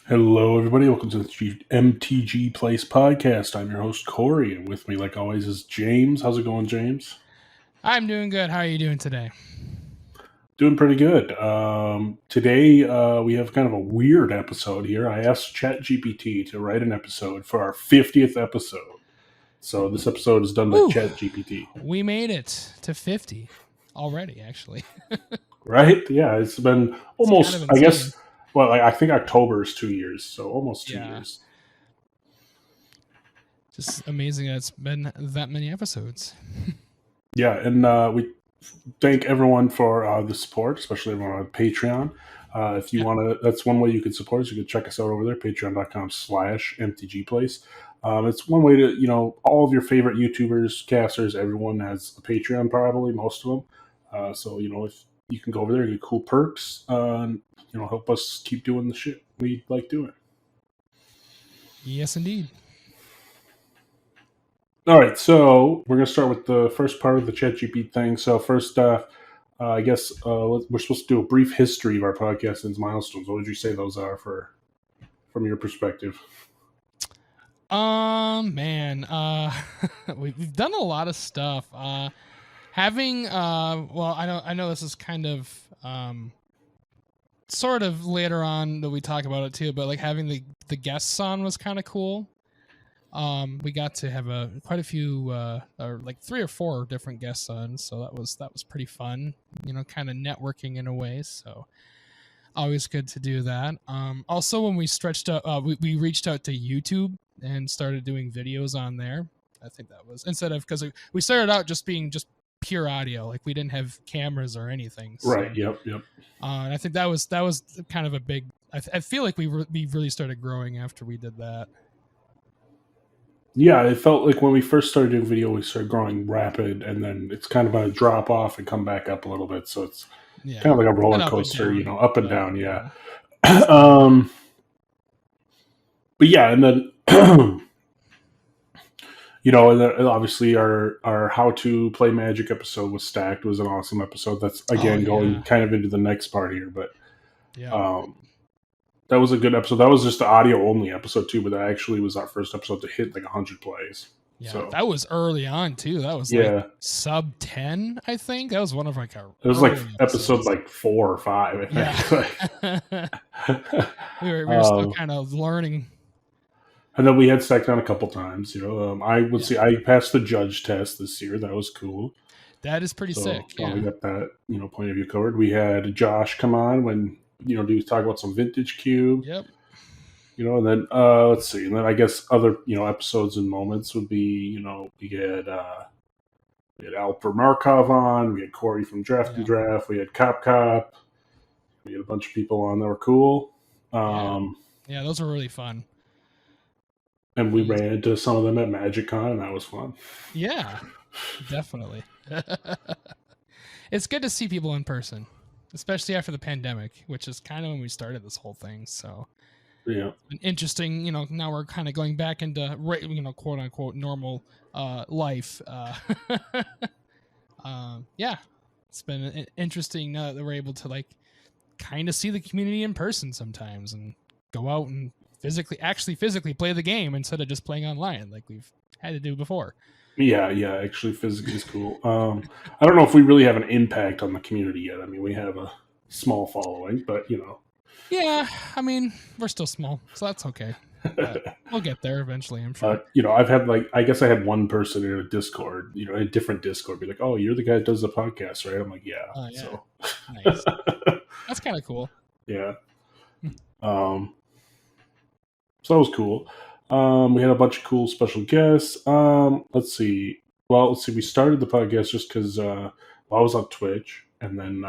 Hello, everybody. Welcome to the MTG Place Podcast. I'm your host, Corey, and with me, like always, is James. How's it going, James? I'm doing good. How are you doing today? Doing pretty good. Today, we have kind of a weird episode here. I asked ChatGPT to write an episode for our 50th episode. So this episode is done by ChatGPT. We made it to 50 already, actually. Right? Yeah, it's been almost, kind of I guess... Well, I think October is 2 years, so almost 2 years. Just amazing that it's been that many episodes. Yeah, and we thank everyone for the support, especially everyone on Patreon. If you want to, that's one way you can support us. You can check us out over there, patreon.com/mtgplace. It's one way to, all of your favorite YouTubers, casters, everyone has a Patreon, probably, most of them. So, if you can go over there and get cool perks, help us keep doing the shit we like doing. Yes, indeed. All right, so we're going to start with the first part of the ChatGPT thing. So first, I guess we're supposed to do a brief history of our podcast and its milestones. What would you say those are from your perspective? Man, we've done a lot of stuff. I know this is kind of sort of later on that we talk about it too, but like having the guests on was kind of cool. We got to have quite a few, or like 3 or 4 different guests on, so that was pretty fun. Kind of networking in a way. So always good to do that. Also, when we stretched out, we reached out to YouTube and started doing videos on there. I think that was because we started out just being pure audio, like we didn't have cameras or anything. So, right. Yep. And I think that was kind of a big. I feel like we really started growing after we did that. Yeah, it felt like when we first started doing video, we started growing rapid, and then it's kind of going to drop off and come back up a little bit. So it's kind of like a roller coaster, up and down. Yeah. But yeah, and then and then obviously our how to play Magic episode was stacked. It was an awesome episode. That's again going kind of into the next part here, but that was a good episode. That was just the audio only episode too, but that actually was our first episode to hit like 100 plays. Yeah, so, that was early on too. That was like sub 10, I think. That was one of our. It was like episode like 4 or 5. I think. Yeah. we were still kind of learning. And then we had stacked down a couple times. I would say I passed the judge test this year. That was cool. That is pretty sick. So we got that point of view covered. We had Josh come on when. Talk about some vintage cube. Yep. And then let's see, and then I guess other episodes and moments would be we had Alper Markov on, we had Corey from Draft and Draft, we had Cop, we had a bunch of people on that were cool. Yeah, those were really fun. And we ran into some of them at MagicCon, and that was fun. Yeah, definitely. It's good to see people in person. Especially after the pandemic, which is kind of when we started this whole thing. So, interesting. Now we're kind of going back into quote unquote normal life. It's been interesting that we're able to kind of see the community in person sometimes and go out and physically play the game instead of just playing online like we've had to do before. Yeah, actually physically is cool. I don't know if we really have an impact on the community yet. I mean, we have a small following, but Yeah, I mean, we're still small, so that's okay. But we'll get there eventually, I'm sure. I've had I guess I had one person in a Discord, in a different Discord, be like, "Oh, you're the guy that does the podcast, right?" I'm like, "Yeah." Yeah. So Nice. That's kind of cool. Yeah. So that was cool. We had a bunch of cool special guests. Let's see. We started the podcast just because I was on Twitch, and then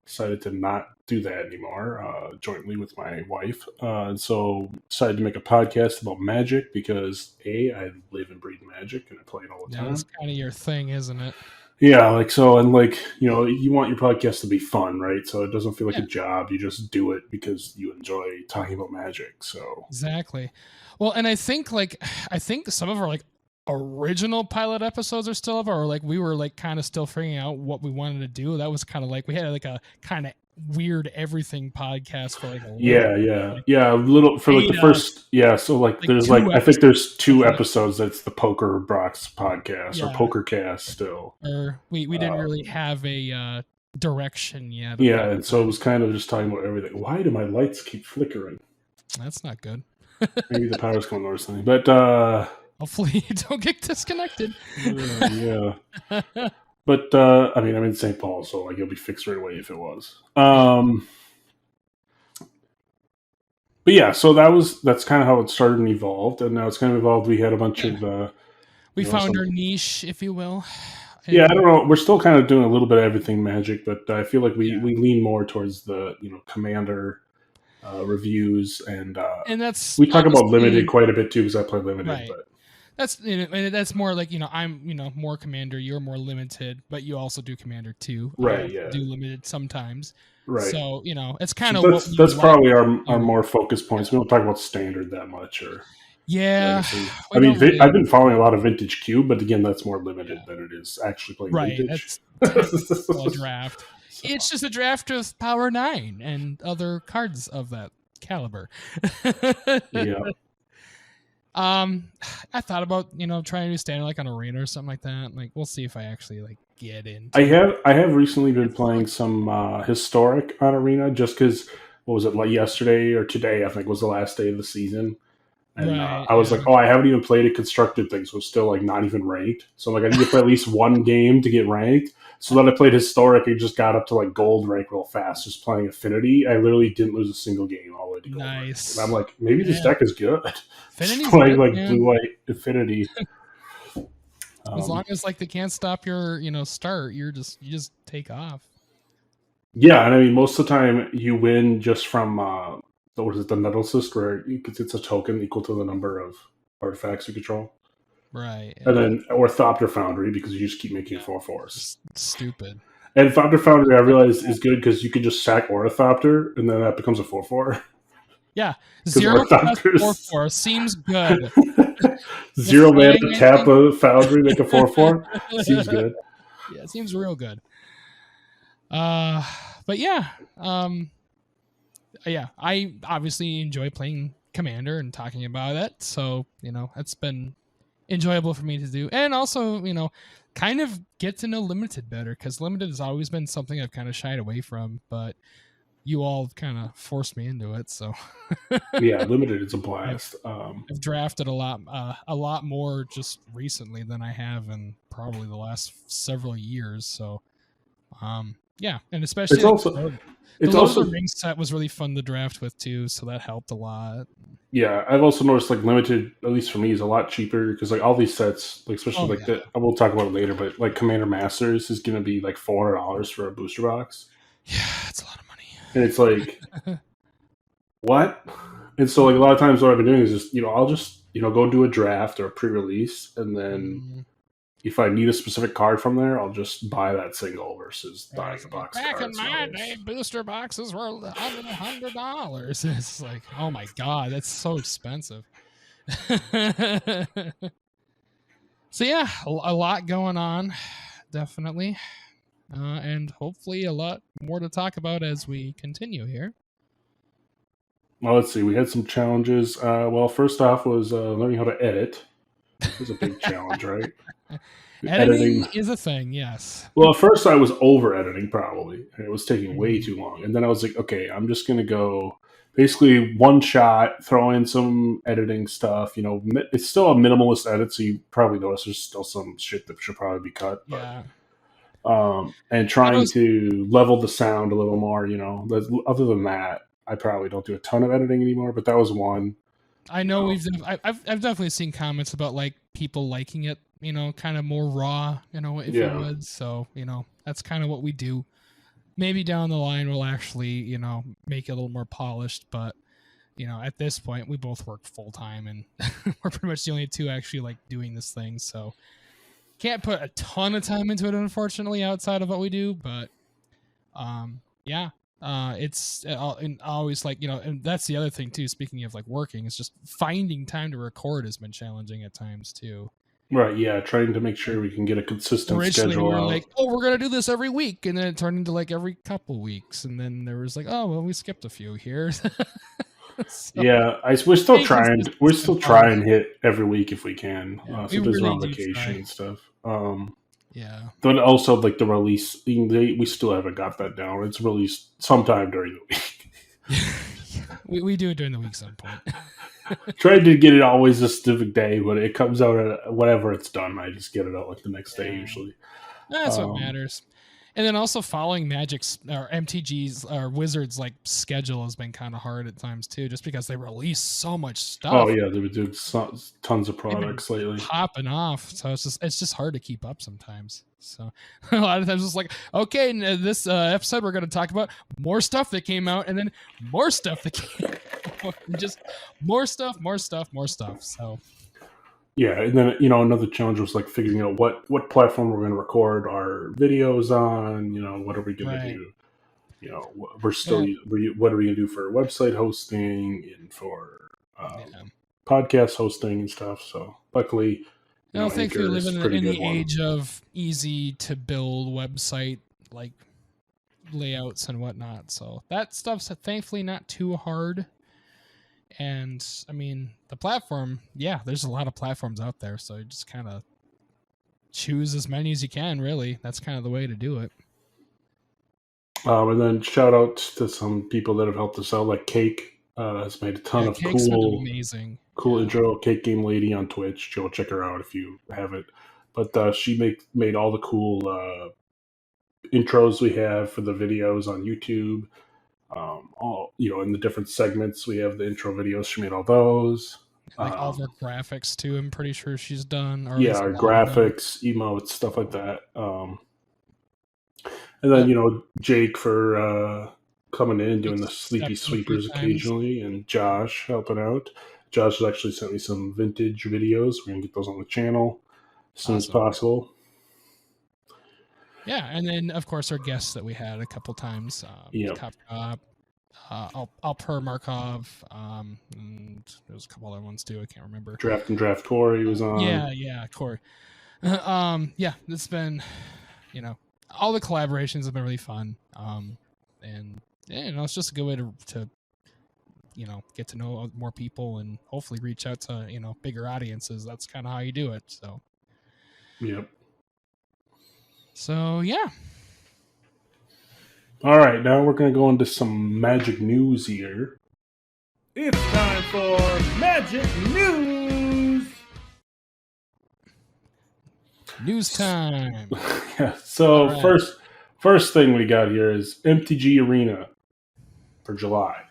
decided to not do that anymore jointly with my wife. And so decided to make a podcast about Magic because I live and breathe Magic and I play it all the time. That's kind of your thing, isn't it? Yeah, you want your podcast to be fun, right? So it doesn't feel like a job. You just do it because you enjoy talking about Magic. So exactly. Well, and I think some of our original pilot episodes are still up, or like we were like kind of still figuring out what we wanted to do. That was kind of like we had like a kind of weird everything podcast for like a a little for like the first so like there's like I think there's 2 episodes that's the Poker Box podcast or Poker Cast still. Or we didn't really have a direction yet. Yeah, and so it was kind of just talking about everything. Why do my lights keep flickering? That's not good. Maybe the power's going or something. But hopefully you don't get disconnected. Yeah. But I mean, I'm in St. Paul, so like it'll be fixed right away if it was. But yeah, so that's kind of how it started and evolved, and now it's kind of evolved. We had a bunch of we found our niche, if you will. And I don't know. We're still kind of doing a little bit of everything Magic, but I feel like we lean more towards the Commander reviews, and that's we talk about Limited quite a bit too because I play Limited. Right. But that's more like I'm more Commander, you're more Limited, but you also do Commander too. Right. Do Limited sometimes. Right. So it's kind of that's probably our more focus points. We don't talk about Standard that much, or I mean, I've been following a lot of Vintage Cube, but again, that's more limited than it is actually playing Vintage. That's a draft. So. It's just a draft of Power 9 and other cards of that caliber. Yeah. I thought about trying to do Standard like on Arena or something like that. Like we'll see if I actually like get in. I have recently been playing some Historic on Arena just because what was it like yesterday or today? I think was the last day of the season. And I was like, I haven't even played a constructed thing, so it's still like not even ranked. So like I need to play at least one game to get ranked. So then I played Historic and just got up to like gold rank real fast, just playing Affinity. I literally didn't lose a single game all the way to gold rank. And I'm like, maybe this deck is good. Just playing like blue-white Affinity. As long as like they can't stop your start, you just take off. Yeah, and I mean most of the time you win just from what is it, the Metal Cyst, where it's a token equal to the number of artifacts you control. Right. And then Orthopter Foundry, because you just keep making 4/4s. Stupid. And Orthopter Foundry, I realize, is good because you can just sack Orthopter, and then that becomes a 4/4. Yeah. 0 plus 4/4 seems good. 0 mana to tap a Foundry, make a 4/4. Seems good. Yeah, it seems real good. But yeah. I obviously enjoy playing Commander and talking about it. So, it's been enjoyable for me to do. And also, kind of get to know Limited better, because Limited has always been something I've kind of shied away from, but you all kind of forced me into it. So yeah, Limited is a blast. I've drafted a lot more just recently than I have in probably the last several years. So, yeah. And especially the Lord of the Rings set was really fun to draft with too, so that helped a lot. Yeah, I've also noticed like Limited, at least for me, is a lot cheaper because like all these sets, like especially I will talk about it later, but like Commander Masters is going to be like $400 for a booster box. Yeah, that's a lot of money. And it's like, what? And so like a lot of times what I've been doing is just I'll just go do a draft or a pre-release, and then if I need a specific card from there, I'll just buy that single versus buying a box. Back in my day, booster boxes were under $100. It's like, oh my god, that's so expensive. So yeah, a lot going on, definitely, and hopefully a lot more to talk about as we continue here. Well, let's see. We had some challenges. Well, first off was learning how to edit. It was a big challenge, right? Editing is a thing, yes. Well, at first I was over editing probably, and it was taking way too long. And then I was like, okay, I'm just going to go basically one shot, throw in some editing stuff. It's still a minimalist edit, so you probably notice there's still some shit that should probably be cut. But, yeah. And trying to level the sound a little more, Other than that, I probably don't do a ton of editing anymore, but that was one. I know I've definitely seen comments about like people liking it, kind of more raw, if you would. So, that's kind of what we do. Maybe down the line we'll actually, make it a little more polished, but at this point we both work full time and we're pretty much the only two actually like doing this thing. So can't put a ton of time into it, unfortunately, outside of what we do, but yeah. It's always like, and that's the other thing too, speaking of like working, is just finding time to record has been challenging at times too. Right, yeah, trying to make sure we can get a consistent Originally, we schedule were out. like, "Oh, we're gonna do this every week," and then it turned into like every couple weeks, and then there was like, "Oh, well, we skipped a few here." So, Yeah, we're still staying trying. consistent We're has been still fun. trying to hit every week if we can. Yeah, we Sometimes we're really on do vacation try. and stuff. Yeah, But also, like the release, we still haven't got that down. It's released sometime during the week. we do it during the week at some point. Trying to get it always a specific day, but it comes out at whenever it's done. I just get it out like the next day Yeah. usually. That's what matters. And then also following Magic's or MTG's or Wizards like schedule has been kind of hard at times too, just because they release so much stuff. Oh yeah, they would do tons of products lately. Popping off, so it's just hard to keep up sometimes. So a lot of times it's like, okay, this episode we're going to talk about more stuff that came out, and then more stuff that came out, and just more stuff. So Yeah, and then another challenge was like figuring out what platform we're going to record our videos on. What are we going to do? We're still. What are we going to do for website hosting and for podcast hosting and stuff? So luckily, I think we live in the age of easy to build website like layouts and whatnot. So that stuff's thankfully not too hard. And I mean, the platform, there's a lot of platforms out there. So you just kind of choose as many as you can, really. That's kind of the way to do it. And then shout out to some people that have helped us out, like Cake has made a ton of amazing. Cool intro. Cake Game Lady on Twitch. Go check her out if you haven't. But she made all the cool intros we have for the videos on YouTube. In the different segments we have the intro videos. She made all those. Like all of her graphics too. I'm pretty sure she's done. Our graphics, emotes, stuff like that. And then Jake for coming in doing the Sleepy Sweepers occasionally, and Josh helping out. Josh has actually sent me some vintage videos. We're gonna get those on the channel as soon as possible. Yeah, and then of course our guests that we had a couple times. Alper Markov, and there was a couple other ones too. I can't remember. Draft Corey was on. Yeah, Corey. It's been, all the collaborations have been really fun. And it's just a good way to get to know more people and hopefully reach out to bigger audiences. That's kind of how you do it. So. Yep. So yeah. All right, now we're going to go into some Magic news here. It's time for Magic News! News time! Yeah, so right. First thing we got here is MTG Arena for July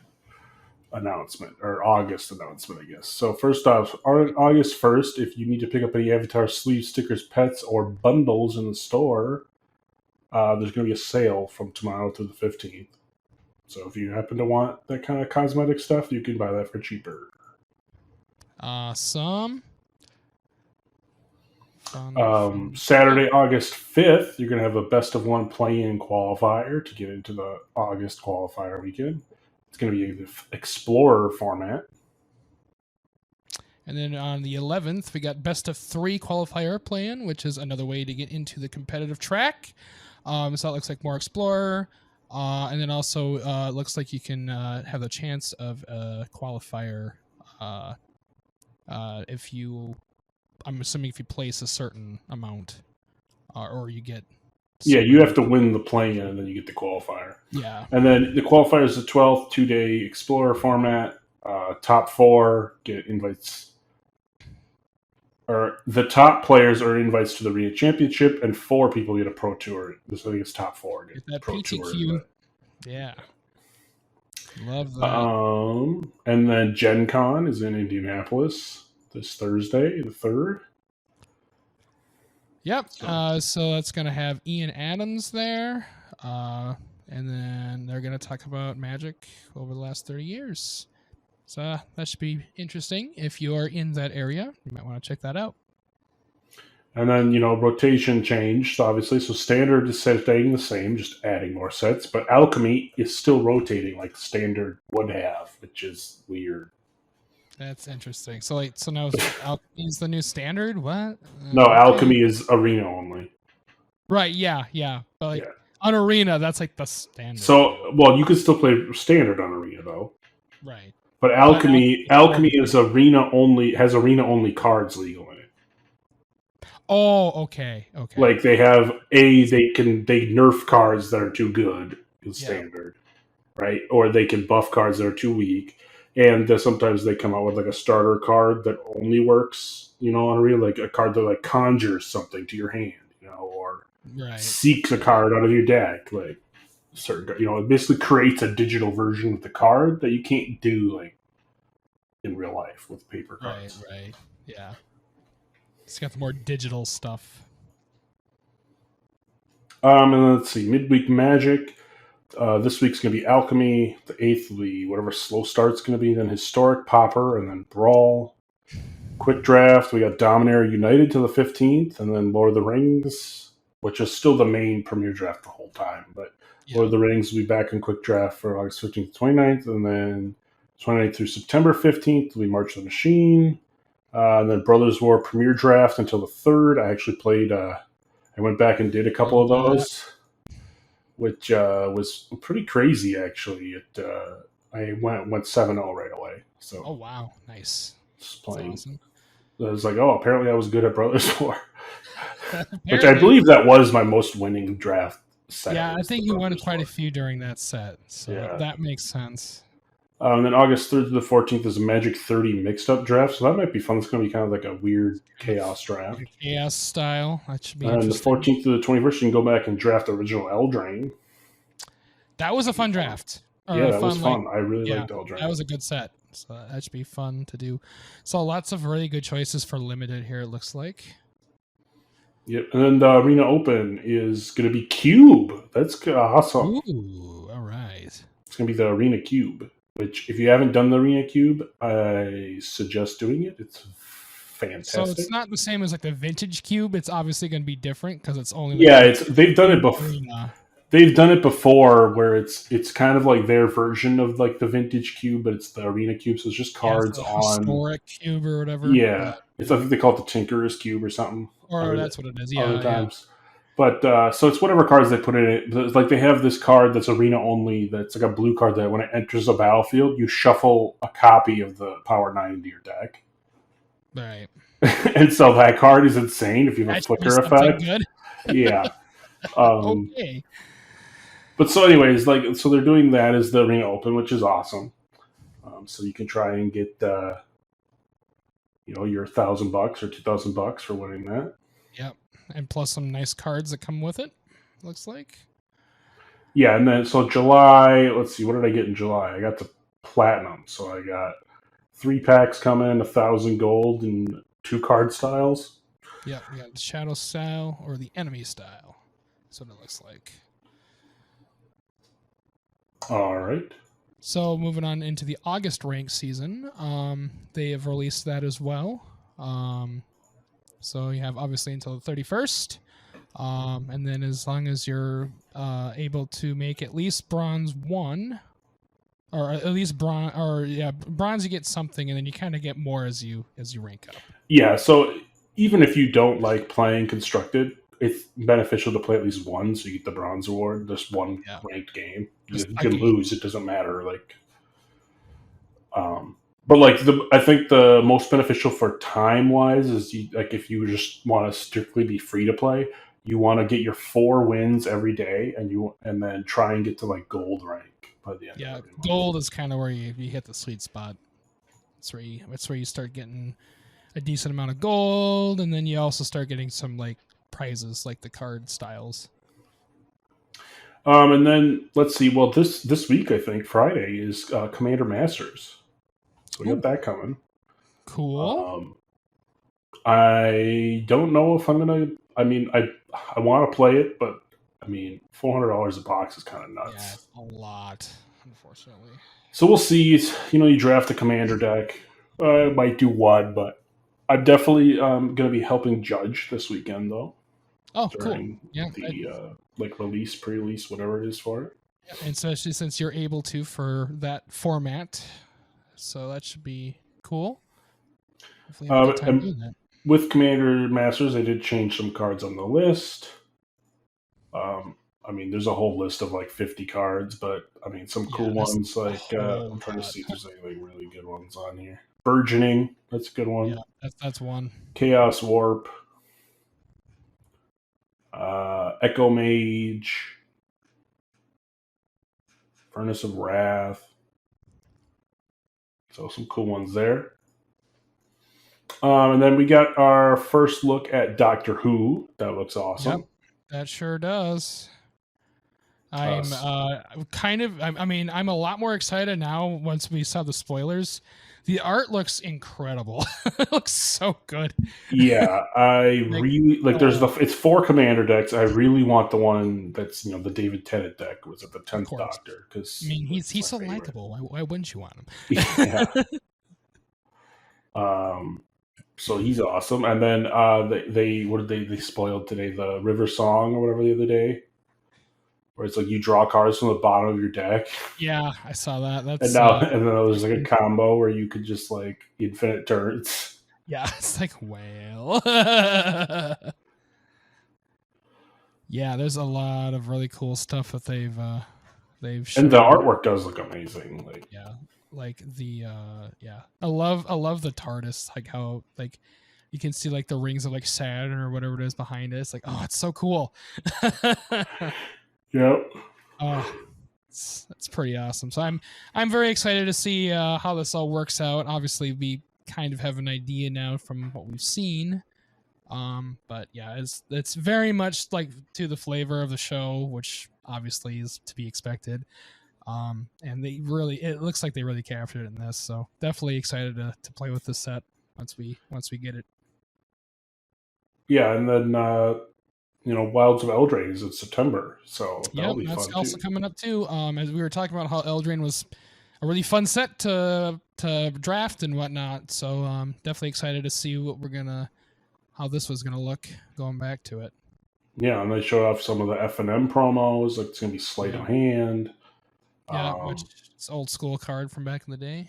announcement, or August announcement, I guess. So first off, on August 1st, if you need to pick up any avatar sleeve stickers, pets, or bundles in the store, there's going to be a sale from tomorrow to the 15th. So if you happen to want that kind of cosmetic stuff, you can buy that for cheaper. Awesome. Saturday, August 5th, you're going to have a best of one play-in qualifier to get into the August qualifier weekend. It's going to be the Explorer format. And then on the 11th, we got best of 3 qualifier play-in, which is another way to get into the competitive track. So it looks like more Explorer. And then also it looks like you can have the chance of a qualifier I'm assuming if you place a certain amount or you get... Yeah, you have to win the play-in and then you get the qualifier. Yeah. And then the qualifier is the 12th 2-day Explorer format. Top 4 get invites... Or the top players are invites to the Arena Championship, and 4 people get a Pro Tour. So I think it's top 4 get that Pro PTQ. Tour. Yeah. Love that. And then Gen Con is in Indianapolis this Thursday, the 3rd. Yep. So that's going to have Ian Adams there. And then they're going to talk about Magic over the last 30 years. So that should be interesting. If you are in that area, you might want to check that out. And then, rotation changed, obviously. So Standard is staying the same, just adding more sets. But Alchemy is still rotating like Standard would have, which is weird. That's interesting. So now Alchemy's the new standard? What? No, Okay. Alchemy is arena only. Right, yeah. But like on arena, that's like the standard. So, well, you can still play standard on arena though. Right. But Alchemy is arena only, has arena only cards legal in it. Oh, okay. Like they have they nerf cards that are too good in standard, right? Or they can buff cards that are too weak. And sometimes they come out with like a starter card that only works, on arena, like a card that like conjures something to your hand, or seeks a card out of your deck, like certain, it basically creates a digital version of the card that you can't do like in real life with paper cards. Right. Yeah. It's got the more digital stuff. And then let's see, midweek Magic. This week's going to be Alchemy. The 8th will be whatever slow start's going to be. Then Historic, Pauper, and then Brawl. Quick Draft. We got Dominaria United to the 15th. And then Lord of the Rings, which is still the main premier draft the whole time. But Lord of the Rings will be back in Quick Draft for August 15th to 29th. And then 29th through September 15th will be March of the Machine. And then Brothers War Premier Draft until the 3rd. I actually played... I went back and did a couple of those. Which was pretty crazy, actually. I went 7-0 right away. So, oh wow, nice. Just playing. Awesome. I was like, apparently I was good at Brothers War, which I believe that was my most winning draft set. Yeah, I think you won quite a few during that set, so that makes sense. And then August 3rd to the 14th is a Magic 30 mixed up draft, so that might be fun. It's going to be kind of like a weird chaos draft. Like a chaos style. That should be interesting. interesting. And the 14th to the 21st, you can go back and draft original Eldraine. That was a fun draft. That was fun. I really liked Eldraine. That was a good set, so that should be fun to do. So lots of really good choices for limited here, it looks like. Yep, and then the Arena Open is going to be Cube. That's awesome. Ooh, all right. It's going to be the Arena Cube. Which, if you haven't done the Arena Cube, I suggest doing it. It's fantastic. So it's not the same as like the Vintage Cube. It's obviously going to be different because it's only. They've done it before. They've done it before, where it's kind of like their version of like the Vintage Cube, but it's the Arena Cube. So it's just cards on historic cube or whatever. Yeah, I think they call it the Tinkerer's Cube or something. Or that's what it is. Yeah, other times. But so it's whatever cards they put in it. It's like they have this card that's arena only. That's like a blue card that when it enters the battlefield, you shuffle a copy of the Power 9 into your deck. Right. And so that card is insane if you have a flicker effect. Good. Yeah. Okay. But so anyways, so they're doing that as the Arena Open, which is awesome. So you can try and get your $1,000 or $2,000 for winning that. Yep. And plus some nice cards that come with it, looks like. Yeah, and then so July, let's see, what did I get in July? I got the Platinum. So I got 3 packs coming, 1,000 gold, and 2 card styles. Yeah, we got the Shadow style or the Enemy style. That's what it looks like. All right. So moving on into the August rank season, they have released that as well. So you have obviously until the 31st. And then as long as you're able to make at least bronze 1, or at least bronze you get something, and then you kind of get more as you rank up. Yeah, so even if you don't like playing constructed, it's beneficial to play at least one, so you get the bronze award. Just one ranked game. You can lose; it doesn't matter. But I think the most beneficial for time wise is if you just want to strictly be free to play, you want to get your 4 wins every day, and then try and get to gold rank by the end. Yeah, gold is kind of where you hit the sweet spot. It's where you start getting a decent amount of gold, and then you also start getting some prizes like the card styles. And then let's see. Well, this week I think Friday is Commander Masters. So we got that coming. Cool. I don't know if I'm gonna. I mean, I want to play it, but I mean, $400 a box is kind of nuts. Yeah, it's a lot, unfortunately. So we'll see. You draft a commander deck. I might do one, but I'm definitely going to be helping judge this weekend though. Oh, cool! Yeah, the release, pre-release, whatever it is for it. Yeah, and especially since you're able to for that format. So that should be Cool. Hopefully have a good time And doing that. with Commander Masters, they did change some cards on the list. I mean, there's a whole list of like 50 cards, but I mean, some cool ones. Like I'm trying to see if there's any like really good ones on here. Burgeoning, that's a good one. Yeah, that's one. Chaos Warp, Echo Mage, Furnace of Wrath. So some cool ones there. And then we got our first look at Doctor Who. That looks awesome. Yep, that sure does. I'm I'm a lot more excited now once we saw the spoilers. The art looks incredible. It looks so good. Yeah, I really like. It's 4 commander decks. I really want the one that's the David Tennant deck. Was it the 10th Doctor? Because I mean, he's so likable. Why wouldn't you want him? Yeah. So he's awesome. And then they spoiled today the River Song or whatever the other day, where it's like you draw cards from the bottom of your deck. Yeah, I saw that. And then there was like a combo where you could just like infinite turns. Yeah, it's like whale. Yeah, there's a lot of really cool stuff that they've shown. And the artwork does look amazing. Like I love the TARDIS, like how like you can see like the rings of like Saturn or whatever it is behind it. It's like, oh, it's so cool. Yep. Oh, it's pretty awesome. So I'm very excited to see how this all works out. Obviously, we kind of have an idea now from what we've seen. But yeah, it's very much like to the flavor of the show, which obviously is to be expected. And it looks like they really captured it in this. So definitely excited to play with this set once we get it. Yeah, and then Wilds of Eldraine is in September, so that'll be fun too. That's also coming up too. As we were talking about how Eldraine was a really fun set to draft and whatnot. So definitely excited to see how this was gonna look going back to it. Yeah, and they showed off some of the F&M promos. Like it's gonna be Sleight of Hand. Yeah, which is old school card from back in the day.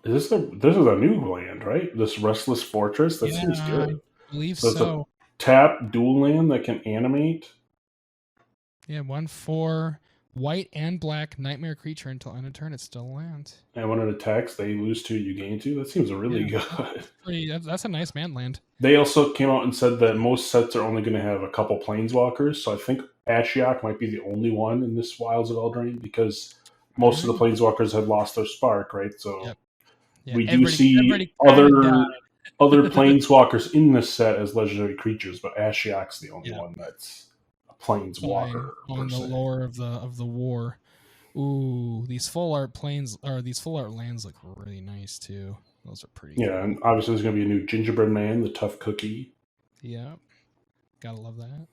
This is a new land, right? This Restless Fortress. That seems good. I believe so. It's a tap dual land that can animate. Yeah, 1/4 white and black nightmare creature until end of turn. It's still a land. And when it attacks, they lose 2, you gain 2. That seems really good. That's a nice man land. They also came out and said that most sets are only going to have a couple planeswalkers. So I think Ashiok might be the only one in this Wilds of Eldraine because most of the planeswalkers had lost their spark, right? So we do see other planeswalkers in this set as legendary creatures, but Ashiok's the only one that's a planeswalker. On the lore of the war. Ooh, these full art lands look really nice too. Those are pretty cool. And obviously there's going to be a new Gingerbread Man, the Tough Cookie. Yeah, gotta love that.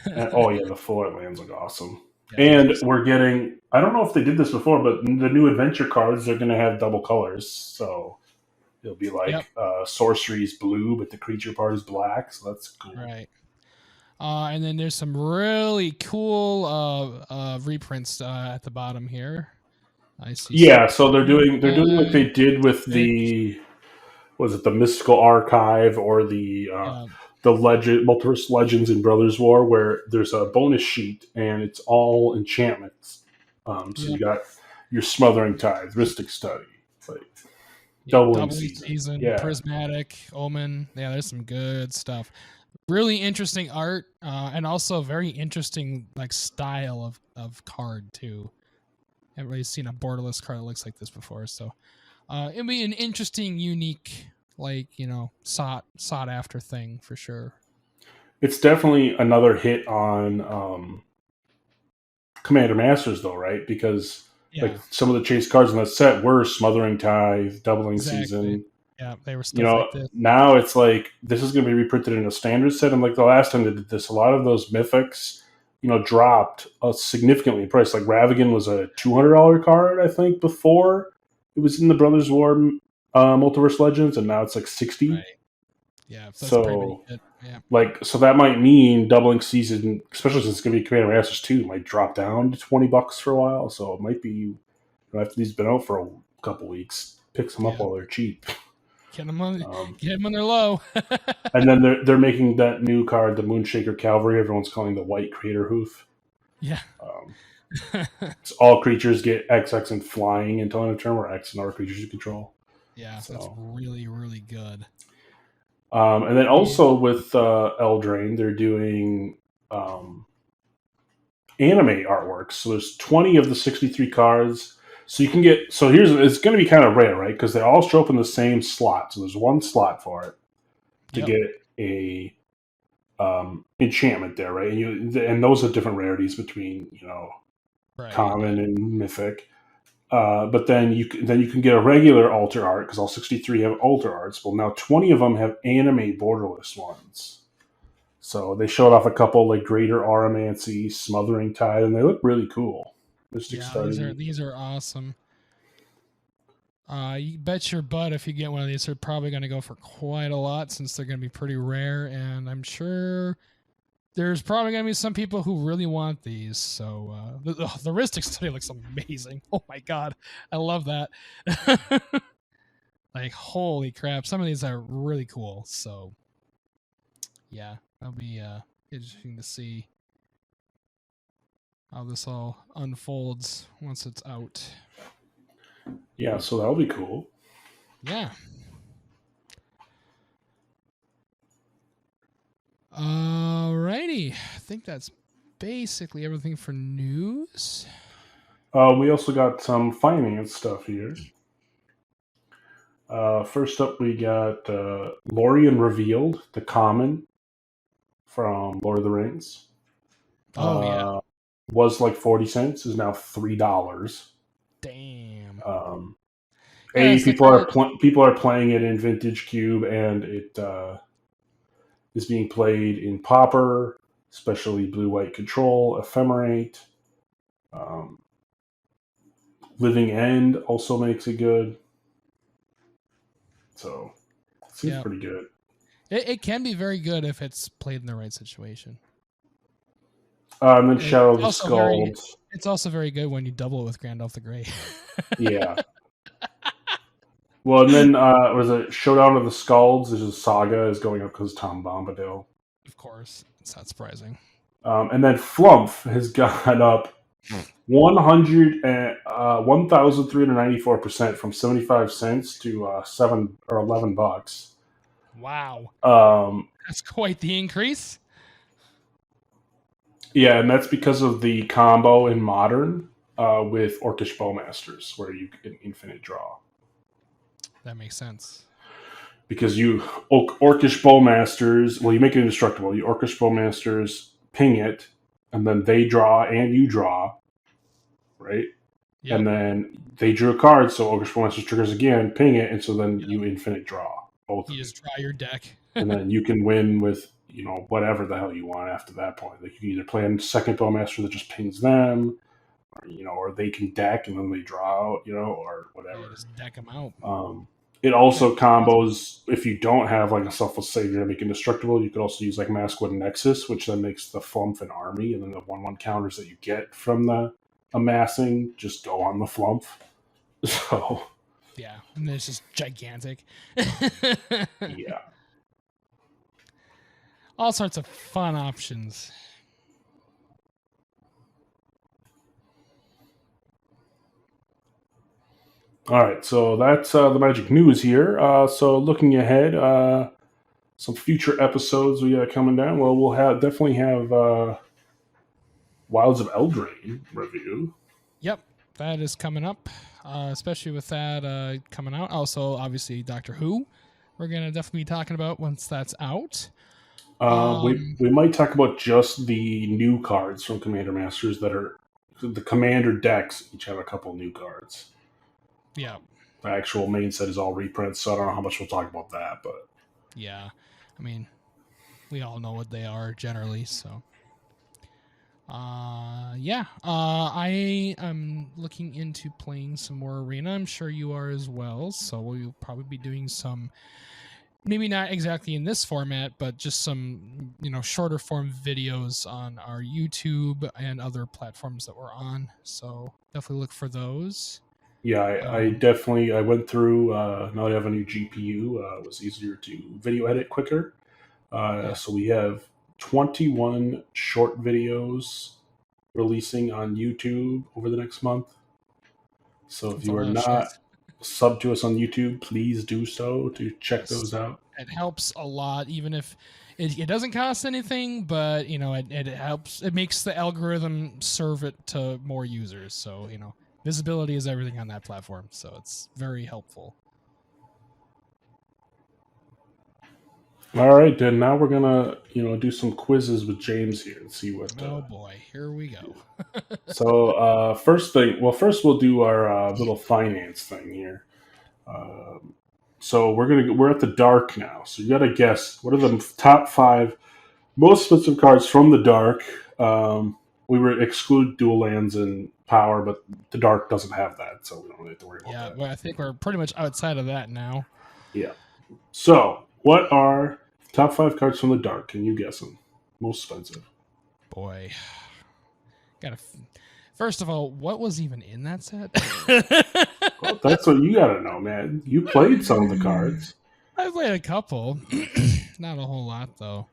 And, the full art lands look awesome. And we're getting, I don't know if they did this before, but the new adventure cards are going to have double colors. So it'll be like sorcery's blue, but the creature part is black. So that's cool. Right. And then there's some really cool reprints at the bottom here. I see. Yeah, so they're doing what they did with the Mystical Archive or the Multiverse Legends in Brothers War, where there's a bonus sheet and it's all enchantments. So you got your Smothering Tithe, Mystic Study, like Doubling Season, Prismatic, Omen. Yeah, there's some good stuff. Really interesting art, and also very interesting like style of card too. Haven't really seen a borderless card that looks like this before, so it'll be an interesting, unique, sought after thing for sure. It's definitely another hit on Commander Masters, though, right? Because like some of the chase cards in that set were Smothering Tithe, Doubling Season. Yeah, they were stuff like this. Now it's like this is going to be reprinted in a standard set, and like the last time they did this, a lot of those mythics, dropped significantly in price. Like Ravagan was a $200 card, I think, before it was in the Brothers War Multiverse Legends, and now it's like $60. Right. Yeah, so so that might mean Doubling Season, especially since it's going to be Commander Masters 2, might drop down to $20 for a while. So it might be after these been out for a couple weeks, pick some up while they're cheap. Get them on their low. And then they're making that new card, the Moonshaker Cavalry. Everyone's calling the White Crater Hoof. Yeah. So all creatures get XX and flying until end of turn, or X and R creatures you control. Yeah, so that's really, really good. And then also with Eldraine, they're doing anime artworks. So there's 20 of the 63 cards. So you can get, it's going to be kind of rare, right? Because they all show up in the same slot. So there's one slot for it to get a enchantment there, right? And those are different rarities between, common and mythic. But then you can get a regular altar art, because all 63 have altar arts. Well, now 20 of them have anime borderless ones. So they showed off a couple, like Greater Auramancy, Smothering Tide, and they look really cool. These are awesome. You bet your butt if you get one of these, they're probably going to go for quite a lot, since they're going to be pretty rare, and I'm sure there's probably going to be some people who really want these. So the heuristic study looks amazing. Oh my god, I love that. Like, holy crap, some of these are really cool. So yeah, that'll be interesting to see how this all unfolds once it's out. Yeah, so that'll be cool. Yeah. Alrighty. I think that's basically everything for news. We also got some finance stuff here. First up, we got Lorien Revealed, the common from Lord of the Rings. Yeah. Was like 40 cents, is now $3. Damn. People are playing it in Vintage Cube, and it is being played in Pauper, especially Blue-White Control, Ephemerate. Living End also makes it good. So it seems pretty good. It can be very good if it's played in the right situation. And then Shadow of the Skulls. It's also very good when you double it with Gandalf the Grey. Yeah. Well, and then was it Showdown of the Skulls? There's a Saga is going up because Tom Bombadil. Of course, it's not surprising. And then Flumph has gone up 1,394% from 75 cents to $7 or $11. Wow. That's quite the increase. Yeah, and that's because of the combo in Modern with Orcish Bowmasters, where you get an infinite draw. That makes sense. Because you Orcish Bowmasters, you make it indestructible. You Orcish Bowmasters ping it, and then they draw and you draw, right? Yep. And then they drew a card, so Orcish Bowmasters triggers again, ping it, and so then you infinite draw. Both. You just draw your deck. And then you can win with, whatever the hell you want after that point. Like, you can either play a second Bowmaster that just pings them, or they can deck and then they draw out, or whatever. Just deck them out. It also combos, if you don't have like a Selfless Savior to make indestructible, you could also use like Maskwood Nexus, which then makes the Flumph an army, and then the 1/1 counters that you get from the amassing just go on the Flumph. So yeah, and it's just gigantic. Yeah. All sorts of fun options. All right, so that's the Magic News here. So looking ahead, some future episodes we got coming down. Well, we'll definitely have Wilds of Eldraine review. Yep, that is coming up, especially with that coming out. Also, obviously, Doctor Who. We're going to definitely be talking about once that's out. We might talk about just the new cards from Commander Masters that are the Commander decks. Each have a couple new cards. Yeah. The actual main set is all reprints, so I don't know how much we'll talk about that, but yeah, I mean, we all know what they are generally, so yeah. I am looking into playing some more Arena. I'm sure you are as well, so we'll probably be doing some, maybe not exactly in this format, but just some, shorter form videos on our YouTube and other platforms that we're on, so definitely look for those. Yeah, I definitely went through. Now I have a new GPU. It was easier to video edit quicker. Yeah. So we have 21 short videos releasing on YouTube over the next month. So if That's a you are lot of shit. not sub to us on YouTube, please do so to check those out. It helps a lot, even if it doesn't cost anything, but it helps. It makes the algorithm serve it to more users. So visibility is everything on that platform. So it's very helpful. All right, then now we're gonna do some quizzes with James here and see what. Oh boy, here we go. So first we'll do our little finance thing here. So we're at the dark now. So you got to guess what are the top 5 most expensive cards from the dark. We were exclude dual lands and power, but the dark doesn't have that, so we don't really have to worry about that. Yeah, well, I think we're pretty much outside of that now. Yeah. So what are top 5 cards from the dark? Can you guess them? Most expensive. Boy, first of all, what was even in that set? Well, that's what you gotta know, man. You played some of the cards. I played a couple, not a whole lot though.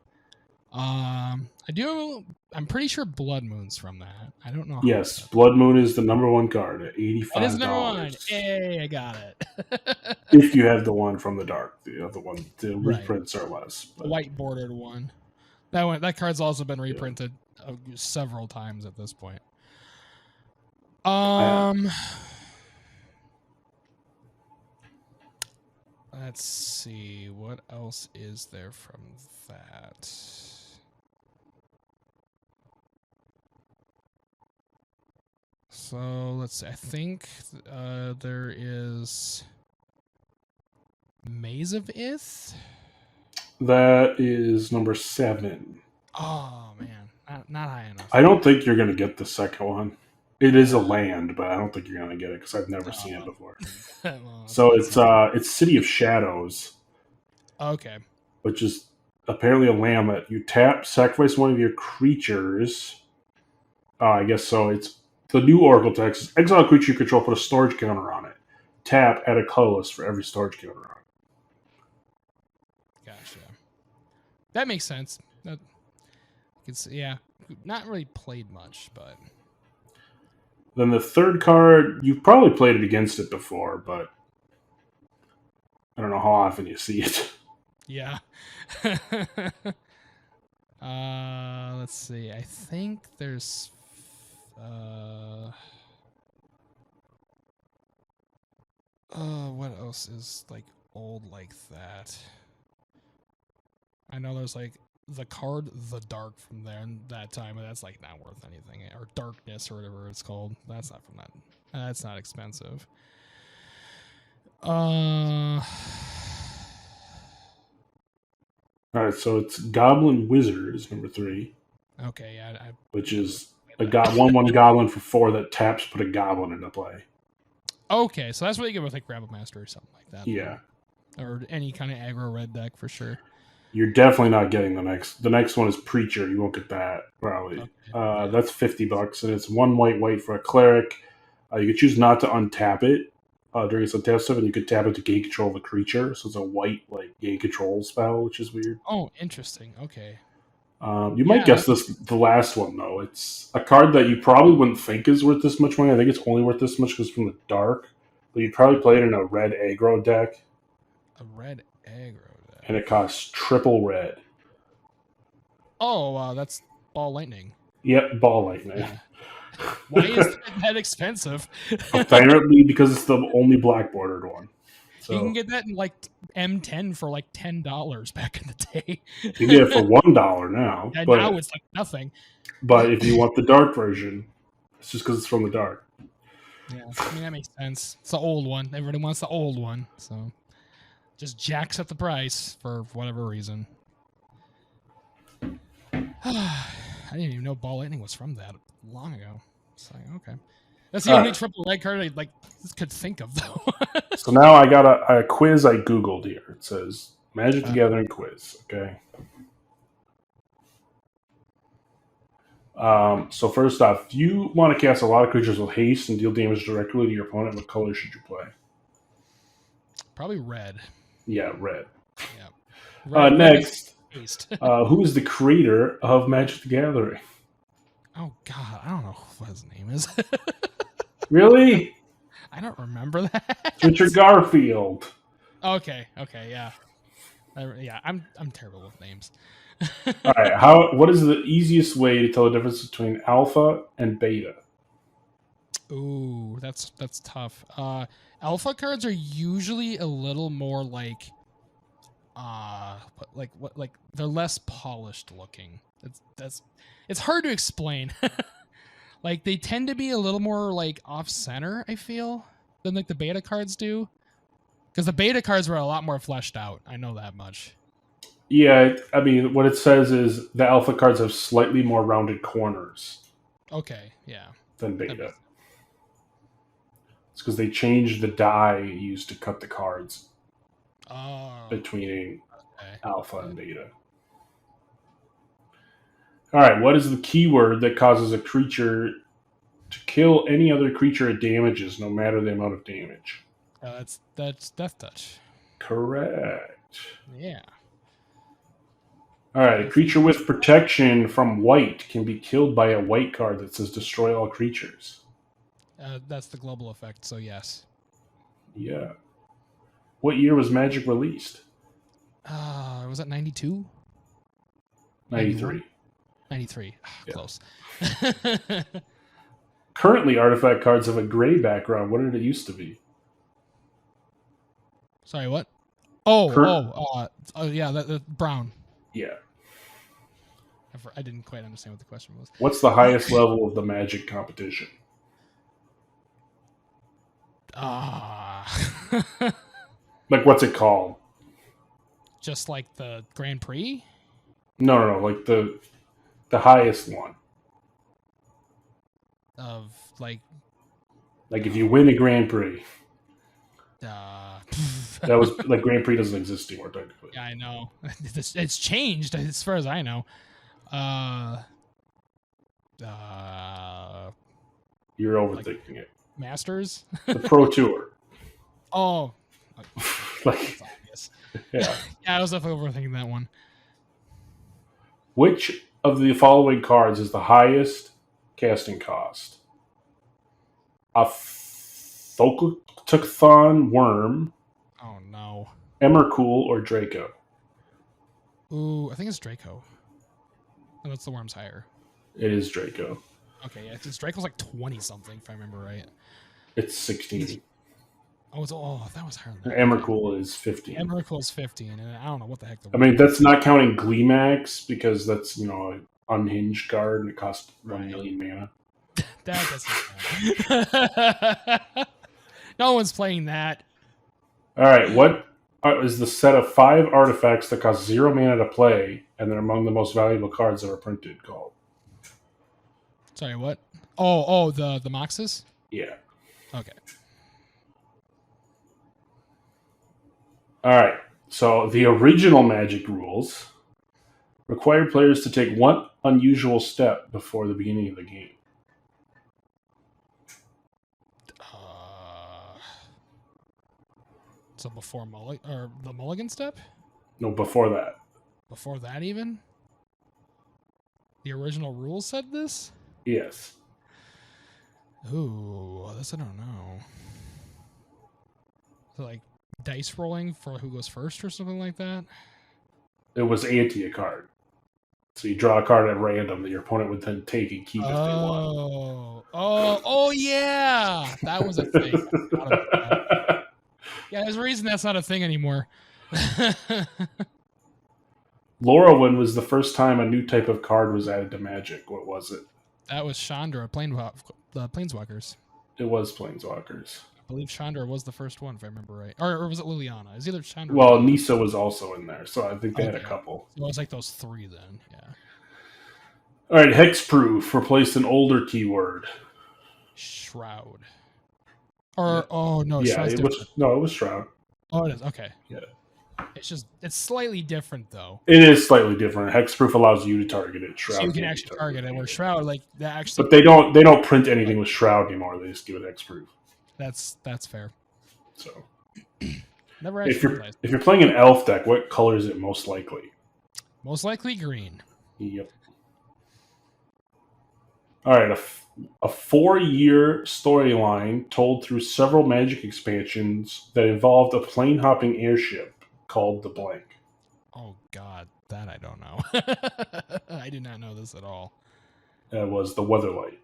I do. I'm pretty sure Blood Moon's from that. I don't know. Yes, Blood Moon is the number 1 card at $85. It is number 1. Hey, I got it. If you have the one from the dark, the other one, the reprints are less. But. The white bordered one. That card's also been reprinted several times at this point. Let's see, what else is there from that? So let's see. I think there is Maze of Ith. That is number 7. Oh man, not high enough. I don't think you're gonna get the second one. It is a land, but I don't think you're gonna get it because I've never seen it before. Well, so it's City of Shadows. Okay. Which is apparently a land that you tap, sacrifice one of your creatures. I guess so. It's the new Oracle text. Exile a creature you control, put a storage counter on it. Tap, add a colorless for every storage counter on it. Gotcha. That makes sense. Not really played much, but. Then the third card, you've probably played it against it before, but I don't know how often you see it. Yeah. Let's see. I think there's what else is like old like that? I know there's like the card The Dark from there and that time, but that's like not worth anything. Or Darkness or whatever it's called. That's not from that. That's not expensive. All right, so it's Goblin Wizard is number 3. Okay, yeah. Which is a 1/1 Goblin for 4 that taps, put a Goblin into play. Okay, so that's what you get with like Grapple Master or something like that. Yeah. Or any kind of aggro red deck for sure. You're definitely not getting the next. The next one is Preacher. You won't get that probably. Okay. That's $50, and it's 1 white for a cleric. You could choose not to untap it during its untap step, and you could tap it to gain control of the creature. So it's a white gain control spell, which is weird. Oh, interesting. Okay. You might guess the last one though. It's a card that you probably wouldn't think is worth this much money. I think it's only worth this much because it's from the dark. But you'd probably play it in a red aggro deck. A red aggro deck. And it costs triple red. Oh, wow, that's Ball Lightning. Yep, Ball Lightning. Yeah. Why is that expensive? Apparently because it's the only black bordered one. So, you can get that in like M10 for like $10 back in the day. You can get it for $1 now. And but, now it's like nothing. But if you want the dark version, it's just because it's from the dark. Yeah, I mean, that makes sense. It's the old one. Everybody wants the old one. So just jacks up the price for whatever reason. I didn't even know Ball Lightning was from that long ago. It's like, okay. That's the only triple red card I could think of, though. So now I got a quiz I Googled here. It says Magic the Gathering quiz, okay? So first off, if you want to cast a lot of creatures with haste and deal damage directly to your opponent, what color should you play? Probably red. Yeah, red. Yeah. Red Next, haste. who is the creator of Magic the Gathering? Oh God, I don't know what his name is. Really? I don't remember that. Richard Garfield. Okay, yeah. I'm terrible with names. All right. What is the easiest way to tell the difference between alpha and beta? Ooh, that's tough. Alpha cards are usually a little more like they're less polished looking. It's hard to explain. Like they tend to be a little more like off center, I feel, than like the beta cards do. Because the beta cards were a lot more fleshed out. I know that much. Yeah, I mean, what it says is the alpha cards have slightly more rounded corners. Okay, yeah. Than beta. It's because they changed the die used to cut the cards between alpha and beta. All right, what is the keyword that causes a creature to kill any other creature it damages, no matter the amount of damage? That's Death Touch. Correct. Yeah. All right, a creature with protection from white can be killed by a white card that says destroy all creatures. That's the global effect, so yes. Yeah. What year was Magic released? Was that 92? 93. 93. Yeah. Close. Currently, artifact cards have a gray background. What did it used to be? Sorry, what? Oh, yeah, that brown. Yeah. I didn't quite understand what the question was. What's the highest level of the Magic competition? Like, what's it called? Just like the Grand Prix? No. Like the highest one. Of like if you win a Grand Prix. That was like Grand Prix doesn't exist anymore, technically. Yeah, I know. It's changed as far as I know. You're overthinking it. Masters? The Pro Tour. Oh. Like, yeah. Yeah, I was definitely overthinking that one. Which of the following cards is the highest casting cost? A Thoktothon Worm. Oh, no. Emrakul or Draco? Ooh, I think it's Draco. Oh, that's the Worm's higher. It is Draco. Okay, yeah, because Draco's like 20-something, if I remember right. It's 16. That was higher than that. Emrakul is 15. Emrakul is 15, and I don't know what the heck. I mean, that's not counting Gleemax, because that's, an unhinged card, and it costs 1 million mana. That doesn't No one's playing that. All right, what is the set of 5 artifacts that cost 0 mana to play, and they're among the most valuable cards ever printed called? Sorry, what? Oh, the Moxes? Yeah. Okay. All right, so the original Magic rules required players to take one unusual step before the beginning of the game. So before the Mulligan step? No, before that. Before that even? The original rules said this? Yes. Ooh, this I don't know. So like dice rolling for who goes first or something like that? It was ante a card. So you draw a card at random that your opponent would then take and keep if they won. Oh, yeah! That was a thing. Yeah, there's a reason that's not a thing anymore. Laurelwind was the first time a new type of card was added to Magic. What was it? That was Chandra, Planeswalkers. It was Planeswalkers. I believe Chandra was the first one, if I remember right. Or was it Liliana? It was either Chandra Well, Nisa was also in there, so I think they had a couple. So it was like those 3 then, yeah. All right, Hexproof replaced an older keyword. Shroud. Or, no, yeah, Shroud's it was Shroud. Oh, it is, okay. Yeah. It's slightly different though. It is slightly different. Hexproof allows you to target it. Shroud So you can can't actually be target it. Where Shroud, like that actually. But they don't print anything with Shroud anymore. They just give it Hexproof. That's fair. So Never actually. If you're playing an elf deck, what color is it most likely? Most likely green. Yep. All right, a 4-year storyline told through several Magic expansions that involved a plane-hopping airship called the blank. Oh God, that I don't know. I did not know this at all. That was the Weatherlight.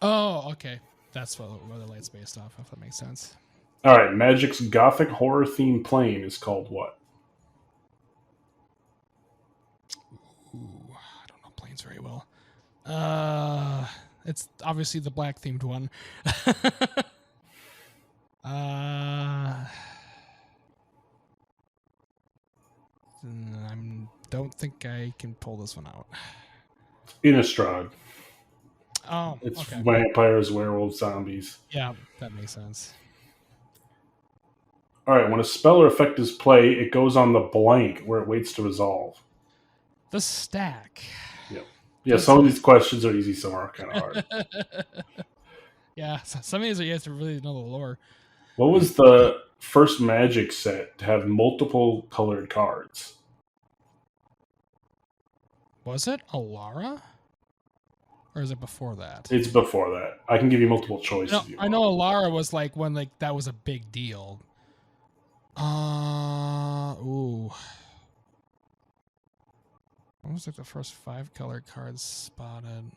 Oh, okay. That's what Weatherlight's based off of. That makes sense. All right, Magic's gothic horror themed plane is called what? Ooh, I don't know planes very well. It's obviously the black themed one. I don't think I can pull this one out. Innistrad. Oh, It's okay. vampires, werewolves, zombies. Yeah, that makes sense. All right, when a spell or effect is played, it goes on the blank where it waits to resolve. The stack. Yep. Yeah, some of these questions are easy, some are kind of hard. Yeah, some of these are you have to really know the lore. What was the first Magic set to have multiple colored cards? Was it Alara? Or is it before that? It's before that. I can give you multiple choices. I know Alara was like when like that was a big deal. Ooh. What was like the first 5 colored cards spotted?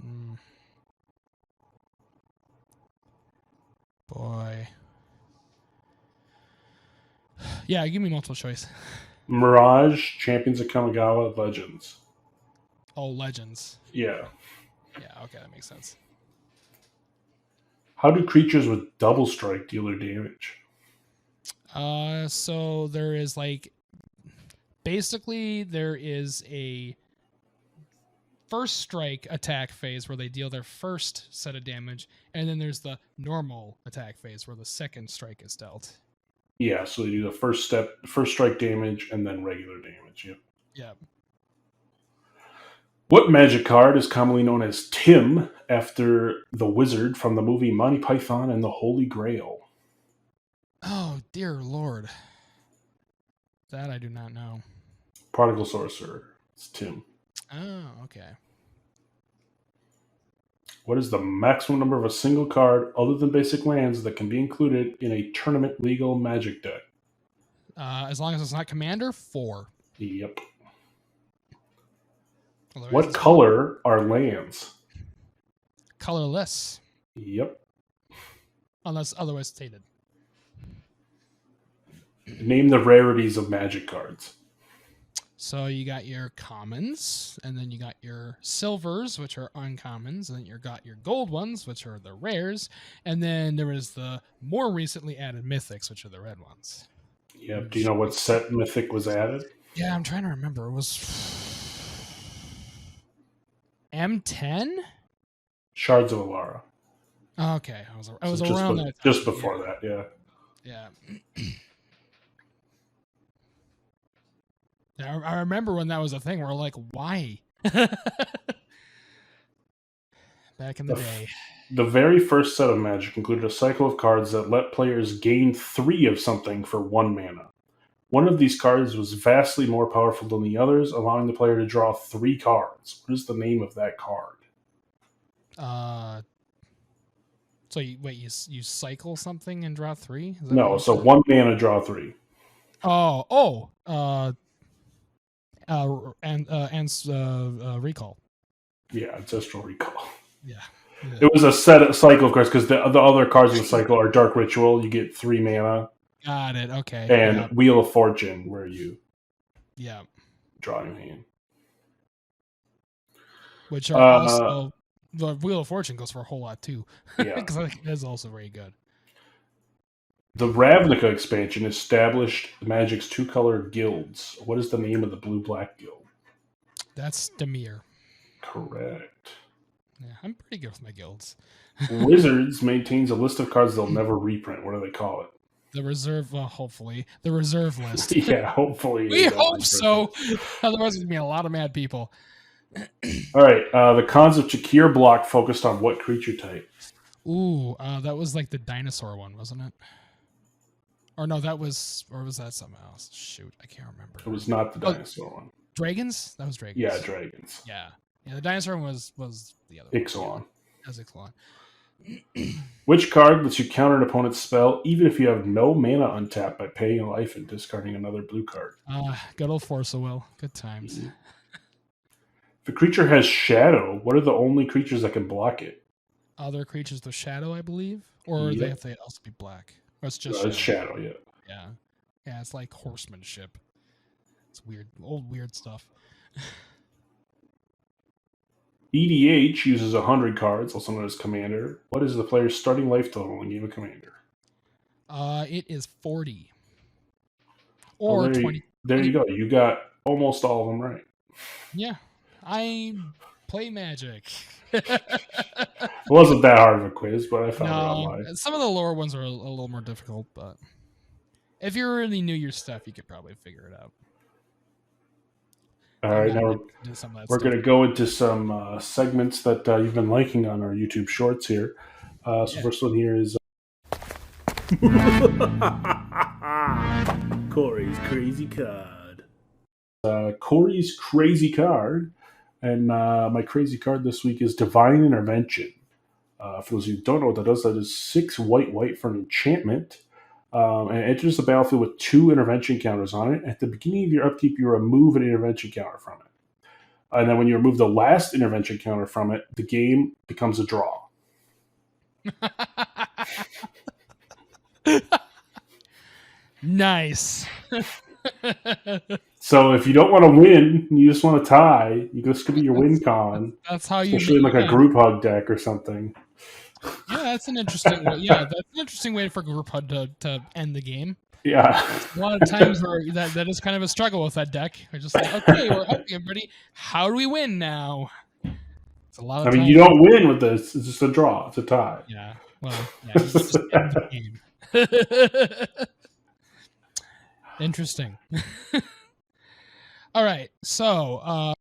Boy. Yeah, give me multiple choice. Mirage, Champions of Kamigawa, Legends. Oh, Legends. Yeah. Yeah, okay, that makes sense. How do creatures with double strike deal their damage? So there is like basically there is a first strike attack phase where they deal their first set of damage, and then there's the normal attack phase where the second strike is dealt. Yeah, so they do the first strike damage, and then regular damage. Yep. Yeah. What Magic card is commonly known as Tim after the wizard from the movie Monty Python and the Holy Grail? Oh, dear Lord. That I do not know. Prodigal Sorcerer. It's Tim. Oh, okay. What is the maximum number of a single card other than basic lands that can be included in a tournament legal Magic deck? As long as it's not Commander, 4. Yep. Otherwise What it's color are lands? colorless, Yep. unless otherwise stated. Name the rarities of Magic cards. So you got your commons, and then you got your silvers, which are uncommons, and then you got your gold ones, which are the rares, and then there is the more recently added mythics, which are the red ones. Yep. Do you know what set Mythic was added? Yeah, I'm trying to remember. It was M10? Shards of Alara. Okay, I was So around that time. just before that, yeah. Yeah. Yeah, I remember when that was a thing. We're like, why? Back in the day. The very first set of Magic included a cycle of cards that let players gain 3 of something for 1 mana. One of these cards was vastly more powerful than the others, allowing the player to draw 3 cards. What is the name of that card? So you cycle something and draw 3? Is that No, so 1 mana, draw 3. Recall. Yeah, Ancestral Recall. Yeah. It was a cycle of cards because the other cards in the cycle are Dark Ritual. You get 3 mana. Got it. Okay. And Wheel of Fortune, where you draw your hand. Which are also the Wheel of Fortune goes for a whole lot too. Yeah, because I think that's also very good. The Ravnica expansion established Magic's 2-color guilds. What is the name of the blue-black guild? That's Dimir. Correct. Yeah, I'm pretty good with my guilds. Wizards maintains a list of cards they'll never reprint. What do they call it? the reserve. Well, hopefully the reserve list. Yeah, hopefully. We hope so. Otherwise, there's gonna be a lot of mad people. All right. The cons of Chakir block focused on what creature type? Ooh, that was like the dinosaur one, wasn't it? Or no, that was, or was that something else? Shoot, I can't remember. It was not the dinosaur one. Dragons? That was dragons. Yeah, dragons. Yeah, the dinosaur one was the other Ixalan. one. That was Ixalan. Which card lets you counter an opponent's spell even if you have no mana untapped by paying a life and discarding another blue card? Good old Force of Will. Good times. If a creature has shadow, what are the only creatures that can block it? Other creatures with shadow, I believe, or they have to also be black. Or it's just shadow. Yeah. It's like horsemanship. It's weird, old weird stuff. EDH uses 100 cards, also known as Commander. What is the player's starting life total in Game of Commander? It is 40. Or 20. There you go. You got almost all of them right. Yeah. I play Magic. It wasn't that hard of a quiz, but I found it online. Some of the lower ones are a little more difficult, but if you really knew your stuff, you could probably figure it out. All right, now we're going to go into some segments that you've been liking on our YouTube Shorts here. First one here is Corey's Crazy Card. Corey's Crazy Card. And my crazy card this week is Divine Intervention. For those of you who don't know what that does, that is 6 white for an enchantment. And it enters the battlefield with 2 intervention counters on it. At the beginning of your upkeep, you remove an intervention counter from it. And then when you remove the last intervention counter from it, the game becomes a draw. Nice. So if you don't want to win, you just want to tie, this could be your win con. That's how you, especially in like a group hug deck or something. Yeah, that's an interesting way. Yeah, that's an interesting way for group hug to end the game. Yeah. A lot of times where that is kind of a struggle with that deck. We're just like, okay, we're hugging everybody. How do we win now? It's a lot of times. You don't win with this. It's just a draw. It's a tie. Yeah. Well, you just end the game. Interesting. All right, so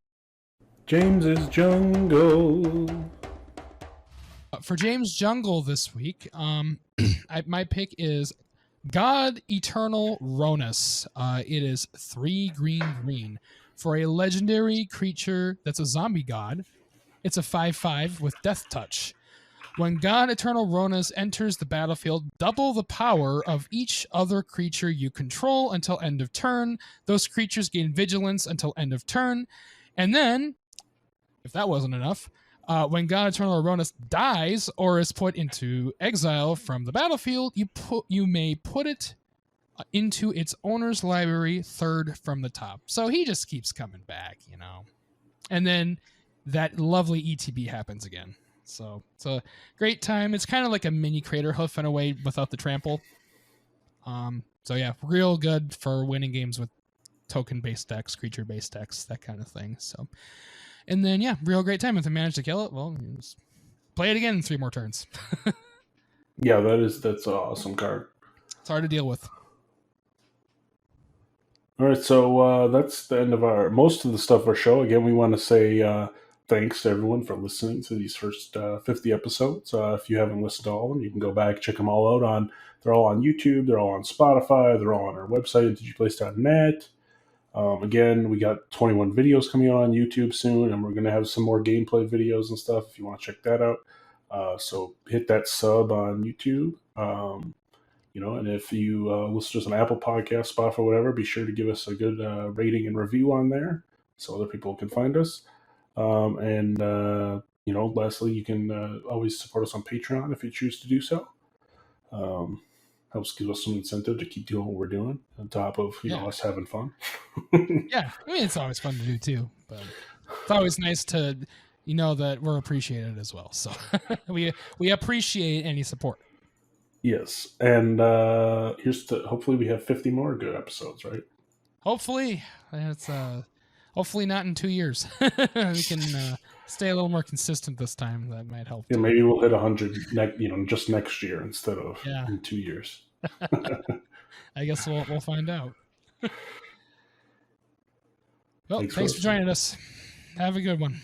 James's Jungle. For James Jungle this week, my pick is God Eternal Ronus. It is 3 green for a legendary creature that's a zombie god. It's a 5/5 with Death Touch. When God Eternal Ronus enters the battlefield, double the power of each other creature you control until end of turn. Those creatures gain vigilance until end of turn. And then, if that wasn't enough, when God Eternal Ronus dies or is put into exile from the battlefield, you may put it into its owner's library 3rd from the top. So he just keeps coming back, And then that lovely ETB happens again. So it's a great time. It's kind of like a mini Crater Hoof in a way without the trample. So yeah, real good for winning games with token-based decks, creature-based decks, that kind of thing. So, and then yeah, real great time. If they manage to kill it, well, you just play it again in 3 more turns. Yeah, that's an awesome card. It's hard to deal with. All right, so that's the end of most of the stuff of our show. Again, we want to say thanks to everyone for listening to these first 50 episodes. If you haven't listened to all of them, you can go back, check them all out. They're all on YouTube. They're all on Spotify. They're all on our website, mtgplace.net. Again, we got 21 videos coming out on YouTube soon, and we're going to have some more gameplay videos and stuff if you want to check that out. So hit that sub on YouTube. And if you listen to us on Apple Podcasts, Spotify, whatever, be sure to give us a good rating and review on there so other people can find us. Lastly, you can always support us on Patreon if you choose to do so. Helps give us some incentive to keep doing what we're doing on top of us having fun. Yeah, I mean, it's always fun to do too, but it's always nice to that we're appreciated as well. So we appreciate any support. Yes, and hopefully we have 50 more good episodes, right? Hopefully, it's hopefully not in 2 years. We can stay a little more consistent this time. That might help. Yeah, maybe we'll hit 100 just next year instead of in 2 years. I guess we'll find out. Well, Thanks thanks for listening. joining us. Have a good one.